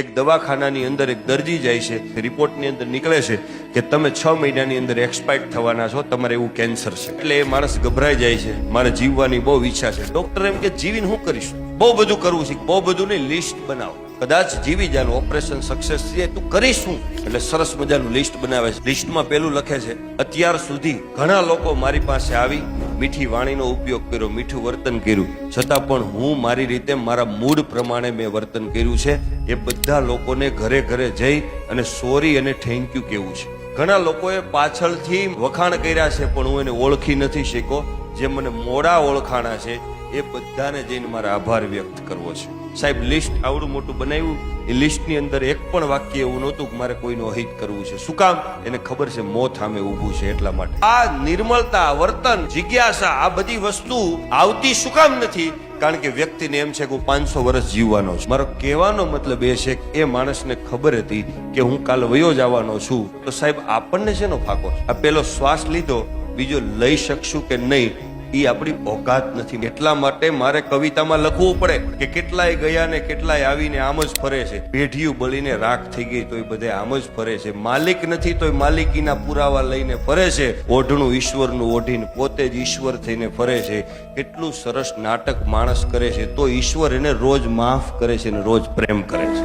એક દવાખાનાની અંદર એક દર્દી જાય છે, રિપોર્ટની અંદર નીકળે છે કે તમે 6 મહિનાની અંદર એક્સપાયર થવાના છો, તમારે એવું કેન્સર છે. એટલે એ માણસ ગભરાઈ જાય છે, મારે જીવવાની બહુ ઈચ્છા છે. ડોક્ટર એમ કે જીવીને શું કરીશું, બહુ બધું કરવું છે. બહુ બધું નહીં, લિસ્ટ બનાવો, કદાચ જીવી જાનું, ઓપરેશન સક્સેસ થાય તું કરીશું. એટલે સરસ મજાનું લિસ્ટ બનાવે છે. લિસ્ટમાં પેલું લખે છે, અત્યાર સુધી ઘણા લોકો મારી પાસે આવી મીઠી વાણીનો ઉપયોગ કર્યો, મીઠું વર્તન કર્યું, છતાં પણ હું મારી રીતે મારા મૂડ પ્રમાણે મેં વર્તન કર્યું છે. એ બધા લોકોને ઘરે ઘરે જઈ અને સોરી અને થેન્ક યુ કહેવું છે. ઘણા લોકોએ પાછળથી વખાણ કર્યા છે પણ હું એને ઓળખી નથી શક્યો. જે મને મોડા ઓળખાણા છે એ બધાને જઈને મારે આભાર વ્યક્ત કરવો છે. સાહેબ લિસ્ટ આવડું મોટું બનાવ્યું, એ લિસ્ટની અંદર એક પણ વાક્ય એવું નહોતું કે મારે કોઈનું અહિત કરવું છે. શું કામ? એને ખબર છે મોત સામે ઊભું છે, એટલા માટે. આ નિર્મળતા, વર્તન, જિજ્ઞાસા, આ બધી વસ્તુ આવતી શું કામ નથી? કારણ કે વ્યક્તિને એમ છે કે હું 500 વર્ષ જીવવાનો છું. મારો કહેવાનો મતલબ એ છે કે એ માણસને ખબર હતી કે હું કાલ વયો જવાનો છું. તો સાહેબ આપણને શેનો ફાકો છે? આ પેલો શ્વાસ લીધો, બીજો લઈ શકશું કે નહીં એ આપણી ઓકાત નથી. એટલા માટે મારે કવિતામાં લખવું પડે કે કેટલાય ગયા ને કેટલાય આવીને આમ જ ફરે છે. પેઢીયું બળીને રાખ થઈ ગઈ તો એ બધે આમ જ ફરે છે. માલિક નથી તો માલિકીના પુરાવા લઈને ફરે છે. ઓઢણું ઈશ્વરનું ઓઢીને પોતે જ ઈશ્વર થઈને ફરે છે. કેટલું સરસ નાટક માણસ કરે છે તો ઈશ્વર એને રોજ માફ કરે છે ને રોજ પ્રેમ કરે છે.